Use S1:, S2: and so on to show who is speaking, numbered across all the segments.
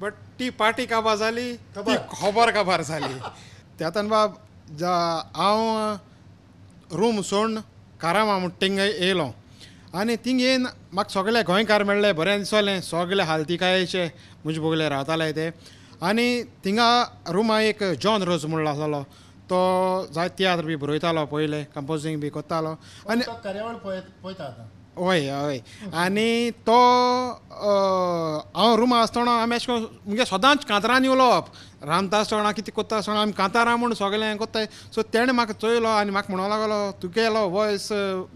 S1: But ती party काबार जाली ती खबर काबार जाली त्यातून बाब हांव रूम सोडून कारामा म्हूण थिंगा येयलो आनी थिंग येवन म्हाका सगळे गोंयकार मेळ्ळे बरें दिसलें सगळे हालतिकायेचे म्हजे भोगले रावताले ते आनी थिंगा रुमा एक जॉन रोज म्हणलो आसलो तो जाय तियात्र बी बरयतालो पयले कंपोजींग बी कोत्तालो आनी
S2: कार्यावळ पळयता आतां
S1: हय हय आनी तो हांव रुमा आसतना आमी अशें करून म्हणजे सदांच कांतरांनी उलोवप रांदता आसतना कितें कोत्ता आसतना आमी कांतारां म्हूण सगळें हें कोत्ताय सो तेणें म्हाका चोयलो आनी म्हाका म्हणूंक लागलो तुगेलो वॉयस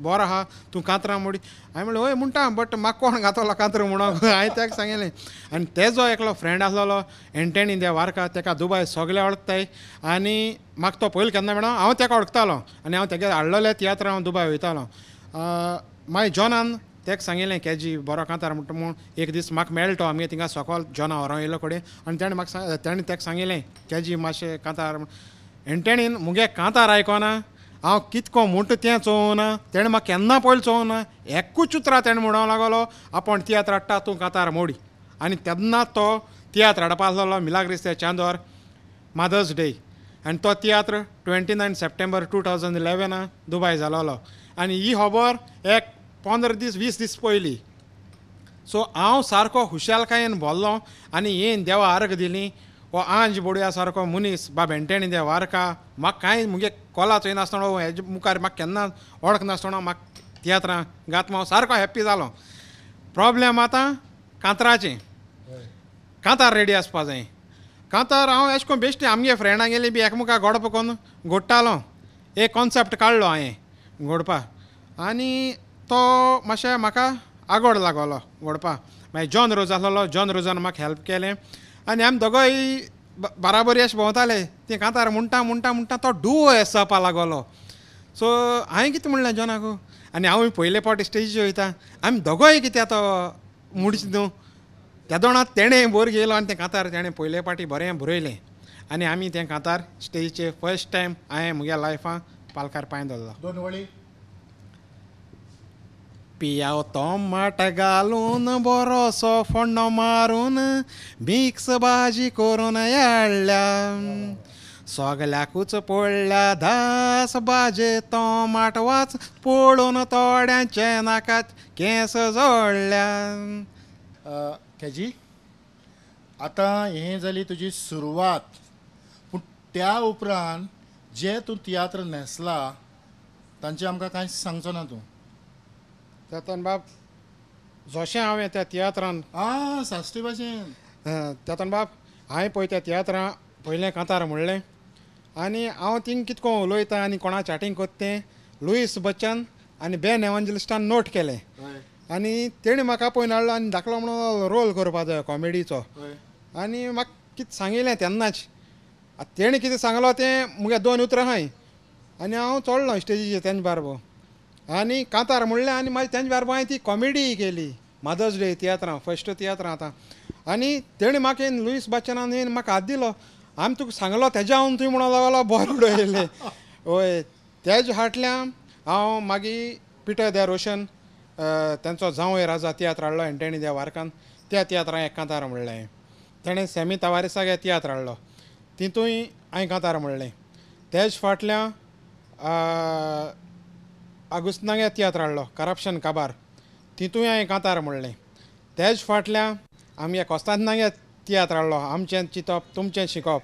S1: बरो आहा तूं कांतरां म्हूण हांवें म्हणलें हय म्हणटा बट म्हाका कोण घातलो कांतरां म्हणून हांवें ताका सांगलें आनी तेजो एकलो फ्रेंड आसलो एंटनी दे वारका ताका दुबाय सगळे वळखताय आनी म्हाका तो पयलीं केन्ना मेळो हांव ताका वळखतालो आनी हांव तागे हाडलेले तियात्र हांव दुबाय वयतालो मागीर जॉनान ताका सांगिल्लें केजी बरो कांतार म्हणटा म्हूण एक दीस म्हाका मेळ्ळो तो आमी थिंगा सकयल जॉना व्हरों येयलो कडेन आनी ताणें ताका सांगिल्लें केजी मातशें कांतार एंटणीन मुगे कांतार आयकोना हांव कितको म्हणटा तें चोवना तेणें म्हाका केन्ना पयलीं चोवना एकूच उतरां तेणें म्हणूंक लागलो आपूण तियात्र हाडटा तूं कांतार मोडी आनी तेन्ना तो तियात्र हाडपा आसलो मिलाग्रिस ते चांदोर मदर्स डे आनी तो तियात्र 29 सप्टेंबर 2011 दुबाय जालोलो आनी ही खबर एक 15 दीस 20 दीस पयलीं सो हांव सारको खुशालकायेन भरलो आनी येन देवा आर्ग दिली वो आंज बोडया सारको मनीस बाब एंटणी दे वारका म्हाका कांय मुगे कोला चोयनासतना हेजे मुखार म्हाका केन्ना वळख नासतना म्हाका तियात्रां घात हांव सारको हॅप्पी जालो प्रॉब्लेम आतां कांतराचें कांतार रेडी आसपा जाय कांतार हांव अशें करून बेश्टी आमगे फ्रेंडां गेली बी एकामेकाक गोडप करून घोडटालो एक कॉन्सेप्ट काडलो हांवें घोडपाक आनी तो मातशें म्हाका आगोड लागलो घोडपाक मागीर जॉन रोज आसलो जॉन रोजान म्हाका हेल्प केलें आनी आमी दोगोय बाराबरी अशें भोंवताले ती कांतार म्हणटा म्हणटा म्हणटा तो डुओ एस जावपा लागलो सो हांवें कितें म्हणलें जॉनाक आनी हांव पयले फावटी स्टेजीचेर वयता आमी दोगोय कितें आतां म्हणच न्हू त्या दोणांत तेणें बोर घेयलो आनी तें कांतार तेणें पयले फावटी बरें बरयलें आनी आमी तें कांतार स्टेजीचेर फर्स्ट टायम हांवें म्हज्या लायफान पालकार पांय दवरलो
S2: दोन वळी
S1: पियाव टोमाट घालून बरोसो फोण्णो मारून मिक्स भाजी करून हाडल्या सगल्याकूच पडल्या दास भाजे टोमाट वाच पडून थोड्यांचे नाकात केंस जोडल्या
S2: केजी आतां हें जाली तुजी सुरवात पूण त्या उपरांत जे तूं तियात्र न्हेसला तांचें आमकां कांय सांगचो ना तूं
S1: तातूंत बाब जशें हांवें त्या तियात्रान
S2: साश्टी भाशेन
S1: तातूंत बाब हांवें पळय त्या तियात्रां पयलें कांतार म्हणलें आनी हांव थिंग कितको उलयतां आनी कोणा चॅटींग कोत्ता तें लुईस बच्चन आनी बेन एवांजलिस्टान नोट केलें आनी तेणी म्हाका पळोवन हाडलो आनी धाकलो म्हणून रोल करपा जाय कॉमेडीचो आनी म्हाका कितें सांगिल्लें तेन्नाच तेणी कितें सांगलो तें मुगे 2 उतरां आहाय आनी हांव चडलो स्टेजीचेर तेंचे बारबो आनी कांतार म्हणलें आनी मागीर तेंचे बारबो हांवें ती कॉमेडी केली मदर्स डे तियात्रां फर्स्ट तियात्रां आतां आनी तेणी म्हाका येवन लुईस बच्चनान येवन म्हाका हात दिलो आमी तुका सांगलो तेज्या हांव तुवें म्हणूंक लागलो बरो उडयलें हय तेज फाटल्यान हांव मागीर पिटर दे रोशन तेंचो जावंय राजा तियात्र हाडलो एंटनी दे वारकान त्या तियात्रां एक कांतार म्हणलें तेणें सेमी तवारेसाक एक तियात्र हाडलो तितूंय हांवें कांतार म्हणलें तेज फाटल्यान आगुस्तानागे तियात्र हाडलो करप्शन काबार तितूंय हांवें कांतार म्हणलें तेज फाटल्यान आमी कोस्तांतनागे तियात्र हाडलो आमचें चिंतप तुमचें शिकप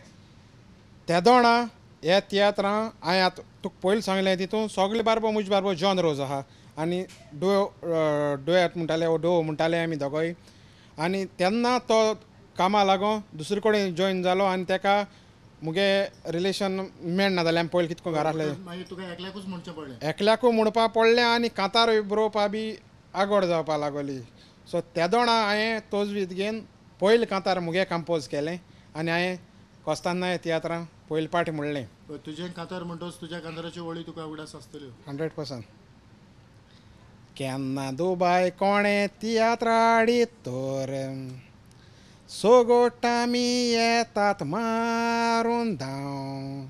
S1: त्या दोणा हे तियात्रां हांवें आतां तुका पयलीं सांगलें तितून सगळे बारबो म्हजे बारबो जॉन रोज आहा आनी डुएट म्हणटाले डो म्हणटाले आमी दोगोय आनी तेन्ना तो कामा लागून दुसरे कडेन जॉयन जालो आनी ताका मुगे रिलेशन मेळना जालें आमी पयलीं कितको घरा
S2: मागीर तुका एकल्याकूच म्हणचें पडलें
S1: एकल्याकू म्हणपा पडलें आनी कांतार बरोवपा बी आगोड जावपा लागली सो त्या दोणा हांवें तोच वीत घेवन पयलीं कांतार मुगे कंपोज केलें आनी हांवें कोस्तांना तियात्रां पयलीं पाटी म्हणलें
S2: तुजें कांतार म्हणटोच तुज्या कांताराच्यो वळी तुका उगडास आसतल्यो
S1: 100%. केन्ना दुबाय कोणें तियात्र हाडीत तर सोगोटामी येतात मारून धांव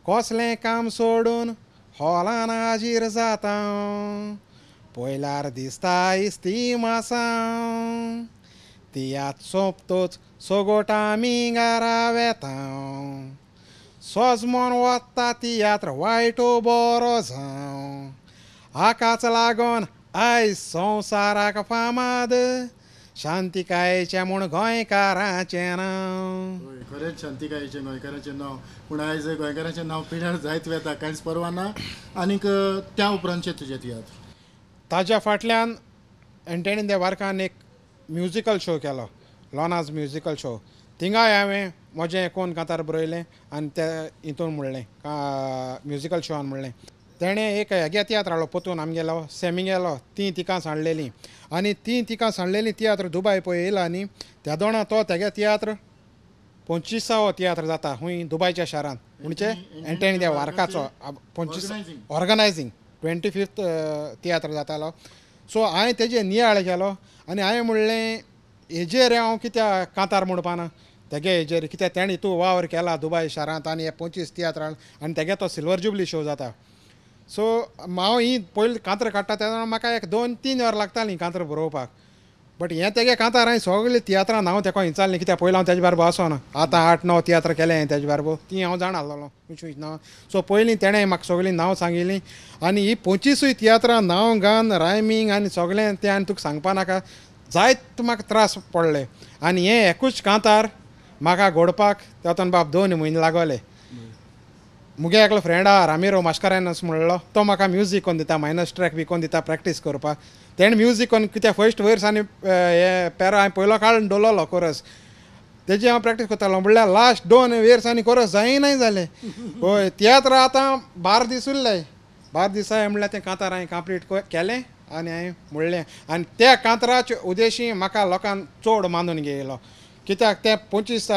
S1: कसलें काम सोडून हॉलान हाजीर जाता पयल्यार दिसता इस्तीम आसा तियात सोंपतोच सोगोट आमी घरा वेतां सोजमोन वता तियात्र वायटो बरो जावं हाकाच लागोन आयज संवसाराक फामाद शांतिकायेचें म्हूण गोंयकाराचें नांव.
S2: होय, खरेंच शांतिकायेचें गोंयकाराचें नांव. पूण आयज गोंयकाराचें नांव पिड्यार जायत वेता, कांयच परवा ना. आनीक त्या उपरांतचें तुजें तियात्र.
S1: ताज्या फाटल्यान एंटनी देवारकान एक म्युजिकल शो केलो, लॉनाज म्युजिकल शो. थिंगाय हांवें म्हजें कोण कांतार बरयलें आनी ते हितून म्हणलें म्युजिकल शोआन म्हणलें. तेणें एक हेगे तियात्र हाडलो पोतून आमगेलो सेमिंगेलो ती तिका सांडलेली आनी ती तिका सांडलेली तियात्र दुबाय पळय येयला न्ही त्या दोणा तो तेगे तियात्र 25वो तियात्र जाता खूंय दुबायच्या शारांत म्हणजे एंटनी देवारकाचो 25 ऑर्गनायझींग 25th तियात्र जातालो. सो हांवें तेजेर नियाळ केलो आनी हांवें म्हणलें हेजेर हांव कित्याक कांतार म्हणपा ना तेगे हेजेर कित्याक तेणें तूं वावर केला दुबाय शारांत आनी हे 25 तियात्रां आनी तेगे तो सिल्वर जुबली शो जाता. सो हांव ही पयलीं कांतार काडटा तेन्ना म्हाका एक 2-3 वर लागतालीं कांतार बरोवपाक. बट हें तेगे कांतार हांवें सगळीं तियात्रां हांव तेका हिंचालें कित्याक पयलीं हांव तेजे बारबो आसोना. आतां 8-9 तियात्र केलें हांवें तेजे बारबो ती हांव जाण आसलों नांव. सो पयलीं तेणें म्हाका सगळीं नांव सांगिल्लीं आनी ही 25 तियात्रां नांव गान रायमींग आनी सगळें तें आनी तुका सांगपा नाका जायत म्हाका त्रास पडले. आनी हें एकूच कांतार म्हाका घडपाक तातूंत बाब 2 म्हयने लागले. मुगे एकलो फ्रेंड आहा रामिरो मास्कारेनस म्हणलो तो म्हाका म्युजीक कोन्न दिता मायनस ट्रॅक बी कोन्न दिता प्रॅक्टीस करपाक. तेणें म्युजीक कोन्न कित्याक फर्स्ट वर्स आनी हे पेरो हांवें पयलो काडून दवरलो कोरस तेजी हांव प्रॅक्टीस करतालो म्हणल्यार लास्ट 2 वर्स आनी कोरस जायनाय जालें. होय तियात्र आतां 12 दीस उरले. 12 दिसा म्हणल्यार तें कांतार हांवें कंप्लीट केलें आनी हांवें म्हणलें आनी त्या कांताराचे उद्देशी म्हाका लोकांक चड मानून घेयलो कित्याक तें 25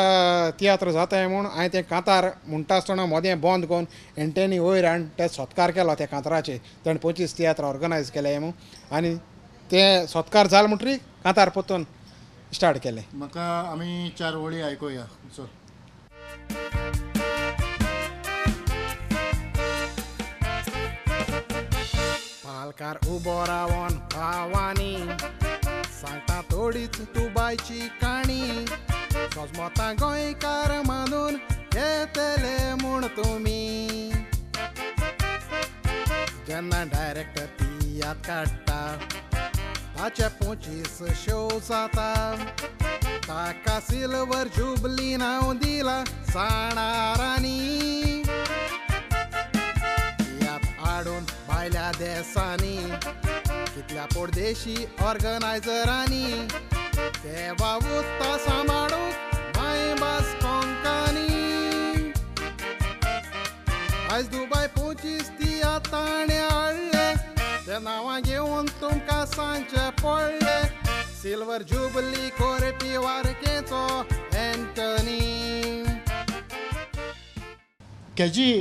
S1: तियात्र जाताय म्हूण हांवें तें कांतार म्हणटा आसतना मोदें बंद करून एंटनी वयर हाडून ते सत्कार केलो त्या कांताराचे. तेणें 25 तियात्र ऑर्गनायज केले म्हूण आनी तें सत्कार जालें म्हणटरी कांतार पोतून स्टार्ट केलें.
S2: म्हाका आमी 4 वळी आयकुया. चल.
S1: पालकार उबो रावन भावानी सांगता थोडीच दुबायची काणी सोजमोता गोंयकार मानून येतले म्हूण तुमी जेन्ना डायरेक्टर तियात्र काडटा ताचे 25 शो जाता ताका सिल्वर जुबली नांव दिला साणारांनी तियात्र हाडून भायल्या देशांनी कितल्या परदेशी ऑर्गनायझरांनी ते वावुरता सांबाळूंक मायभास कोंकणी. आयज दुबाय 25 तियात्रांनी हाडले ते नांवां घेवन तुमकां सांगचे पडले सिल्वर जुबली कोरपी वारकेचो एंटनी.
S2: केजी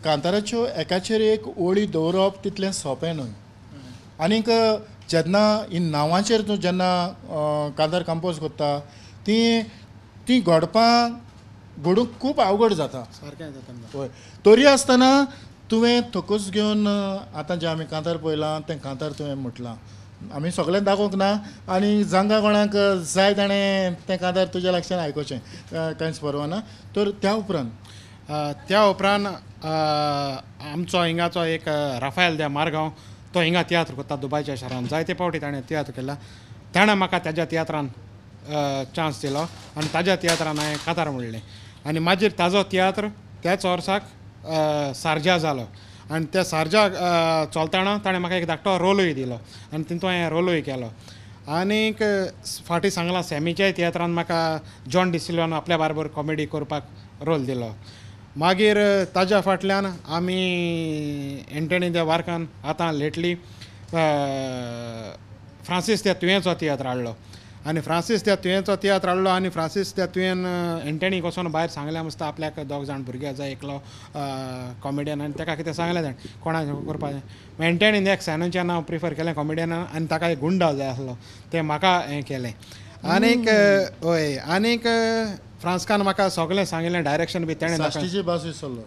S2: कांताराच्यो एकाचेर एक ओळी दवरप तितलें सोंपें न्हय. आनीक जेन्ना ही नांवांचेर तूं जेन्ना कांतार कंपोज करता ती घडूंक खूब अवघड जाता.
S1: सारकें जाता.
S2: होय. तरी आसतना तुवें थोकूच घेवन आतां जें आमी कांतार पळयलां तें कांतार तुवें म्हटलां आमी सगळें दाखोवंक ना आनी जांकां कोणाक जाय ताणें तें कांतार तुज्या लागच्यान आयकोचें कांयच परवा ना. तर त्या उपरांत आमचो हिंगाचो एक राफायल दे मारगांव तो हिंगा तियात्र करता दुबायच्या शारांत जायते फावटी ताणें तियात्र केला. ताणें म्हाका त्याच्या तियात्रान चान्स दिलो आनी ताज्या तियात्रान हांवें कांतार म्हणलें आनी मागीर ताजो तियात्र त्याच वर्साक सारजा जालो आनी त्या सारजा चलतना ताणें म्हाका एक धाकटो रोलूय दिलो आनी तितून हांवें रोलूय केलो. आनीक फाटीं सांगलां सॅमीच्या तियात्रान म्हाका जॉन डिसिल्वान आपल्या बारबर कॉमेडी करपाक रोल दिलो. मागीर ताज्या फाटल्यान आमी एंटनी देवारकान आतां लेटली फ्रांसीस त्या तुयेंचो तियात्र हाडलो आनी फ्रांसीस त्या तुयेंचो तियात्र हाडलो आनी फ्रांसीस त्या तुयेन एंटनी वचून भायर सांगलें मस्त आपल्याक 2 जाण भुरगे जाय एकलो कॉमेडियन आनी ताका कितें सांगलें जाण कोणा करपाचें. एंटनीन एक सॅनूचें नांव प्रिफर केलें कॉमेडियनान आनी ताका एक गुंडा जाय आसलो तें म्हाका हें केलें. आनीक हय आनीक फ्रांसकान म्हाका सगळें सांगिल्लें डायरेक्शन बी तेणें साश्टीची भास विसरलो.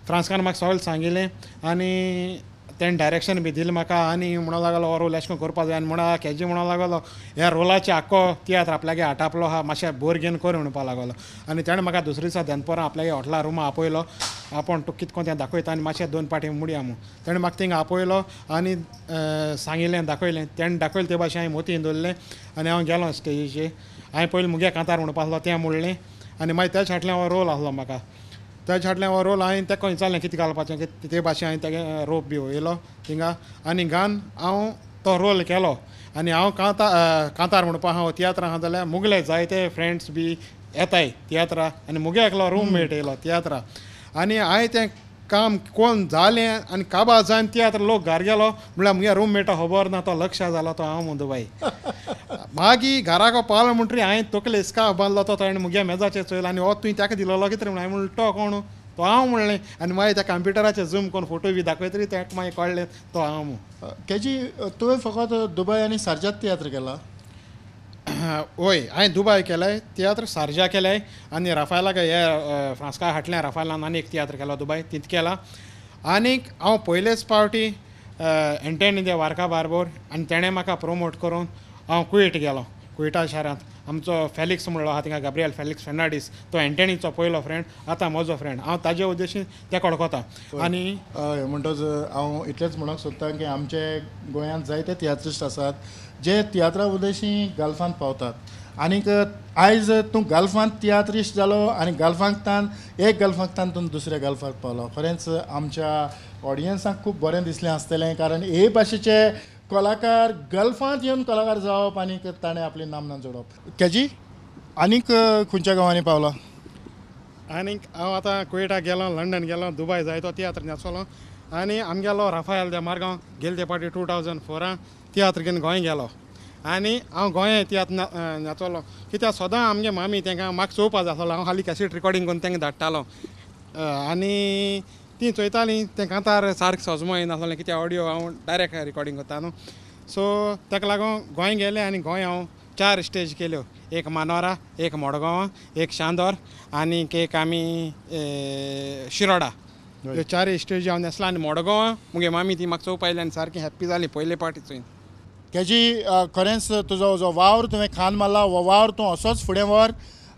S1: फ्रांसकान म्हाका सगळें सांगिल्लें आनी तेणें डायरेक्शन बी दिलें म्हाका आनी म्हणूंक लागलो हो रोल अशें करून करपा जाय आनी म्हणून केजी म्हणूंक लागलो ह्या रोलाचे आख्खो तियात्र आपल्यागे हाटापलो आहा मातशें बोर घेवन कर म्हणपा लागलो आनी तेणें म्हाका दुसरे दिसा दनपरां आपल्यागे हॉटेला रुमा आपयलो आपूण तुका कितें तें दाखयता आनी मातशें 2 पाटी मुडया म्हणून तेणें म्हाका थिंगा आपयलो आनी सांगिल्लें दाखयलें तेणें दाखयलें ते भाशेन हांवें मोतीन दवरलें आनी हांव गेलो स्टेजीचेर हांवें पयलीं मुगे कांतार म्हणपा आसलो तें म्हणलें आनी मागीर तेच फाटल्यान हो रोल आसलो म्हाका तेच फाटल्यान हो रोल हांवें तेका विचारलें कितें घालपाचें ते भाशेन हांवें तेगे रोप बी वयलो थिंगा आनी घान हांव तो रोल केलो आनी हांव कांतार म्हणपा हांव तियात्र आहा जाल्यार मुगले जायते फ्रेंड्स बी येताय तियात्रा आनी मुगे एकलो रूममेट येयलो तियात्रा आनी हांवें तें काम कोण जालें आनी काबार जावन तियात्र लोक घार गेलो म्हळ्यार मुगे रूममेटा खबर ना तो लक्ष जालो तो हांव म्हणून बाई मागीर घराको पावलो म्हणटरी हांवें तकले स्काफ बांदलो तो ताणें मुगे मेजाचेर चोयलो आनी हो तुवें ताका दिलोलो कितें म्हणून हांवें म्हणलें तो कोण तो हांव म्हणलें आनी मागीर त्या कम्प्युटराचेर झूम करून फोटो बी दाखयतरी ताका मागीर कळ्ळें तो हांव म्हणून
S2: केजी तुवें फकत दुबय आनी सारजात तियात्र केला
S1: वय हांवें दुबय केलें तियात्र सारजा केलें आनी राफायलाक हे फ्रांसका हाटलें राफायलान आनी एक तियात्र केलो दुबय तित केला आनीक हांव पयलेच फावटी एंटनी दे वार्का बार्बोर आनी तेणें म्हाका प्रमोट करून हांव कुवेट गेलो कुवेटा शारांत आमचो फॅलिक्स म्हणलो आहा थिंगा गॅब्रियल फॅलिक्स फेर्नांडीस तो एंटनीचो पयलो फ्रेंड आतां म्हजो फ्रेंड हांव ताजे उद्देशीन ते कडकोता आनी
S2: म्हणटच हांव इतलेंच म्हणूंक सोदतां की आमचे गोंयांत जायते तियात्रिस्ट आसात जे तियात्रा उद्देशी गल्फांत पावतात आनीक आयज तूं गल्फांत तियात्रिस्ट जालो आनी गल्फांतल्यान एक गल्फांतल्यान तूं दुसऱ्या गल्फांत पावलो खरेंच आमच्या ऑडियन्साक खूब बरें दिसलें आसतलें कारण हे भाशेचे कलाकार गल्फांत येवन कलाकार जावप आनीक ताणें आपलें नामना जोडप केजी आनीक खंयच्या गांवांनी पावला
S1: आनीक हांव आतां कुवेटा गेलो लंडन गेलो दुबय जायतो तियात्र न्यासलो आनी आमगेलो राफायल दे मारगांव गेले ते पाटी 2004 तियात्र घेवन गोंय गेलो आनी हांव गोंया तियात्र नाचलो कित्याक सदां आमगे मामी तांकां म्हाका चोवपा जाय आसलो हांव हालीं कॅसेट रिकॉर्डींग करून तांकां धाडटालो आनी ती चोयतालीं तें कांतार सारकें सजमो येनासलें कित्याक ऑडियो हांव डायरेक्ट रिकॉर्डींग करता न्हू सो ताका लागून गोंय गेलें आनी गोंय हांव 4 स्टेज केल्यो एक मानोरा एक मडगांवां एक चांदोर आनीक एक आमी शिरोडा ह्यो 4 स्टेज हांव न्हेसला आनी मडगांवां मुगे मामी ती म्हाका चोवपा आयली आनी सारकी हॅप्पी जाली पयले पाटी चोयन
S2: केजी खरेंच तुजो जो वावर तुवें खान मारला हो वावर तूं असोच फुडें व्हर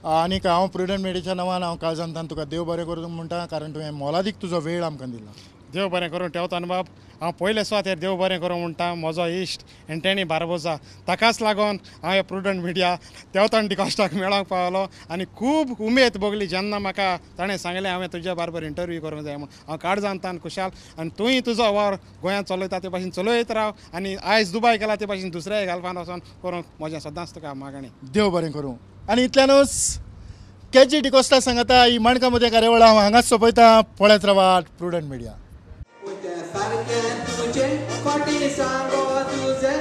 S2: आनीक हांव प्रुडंट मिडियाच्या नांवान हांव काळजांतान तुका देव बरें करूं म्हणटा कारण तुवें मोलादीक तुजो वेळ आमकां दिला
S1: देव बरें करूं ठेवता न्हू बाब हांव पयले सुवातेर देव बरें करूं म्हणटा म्हजो इश्ट एंटनी बार्बोसा ताकाच लागून हांव हे प्रुडंट मिडिया तेवतान डिकॉस्टाक मेळोंक पावलो आनी खूब उमेद भोगली जेन्ना म्हाका ताणें सांगलें हांवें तुज्या बारबर इंटरव्यू करूंक जाय म्हणून हांव काळजांतान खुशाल आनी तुंय तुजो वावर गोंयांत चलयता ते भाशेन चलयत राव आनी आयज दुबय केला ते भाशेन दुसऱ्याय घालपान वचोन करूंक म्हजें सदांच तुका मागणी
S2: देव बरें करूं आनी इतल्यानूच केजी डिकोस्टा सांगता ही माणका मदें कार्यावळ हांव हांगाच सोंपयता पळयत रावात प्रुडंट मिडिया
S3: सारकें तुजें खोटी सांगो तुजें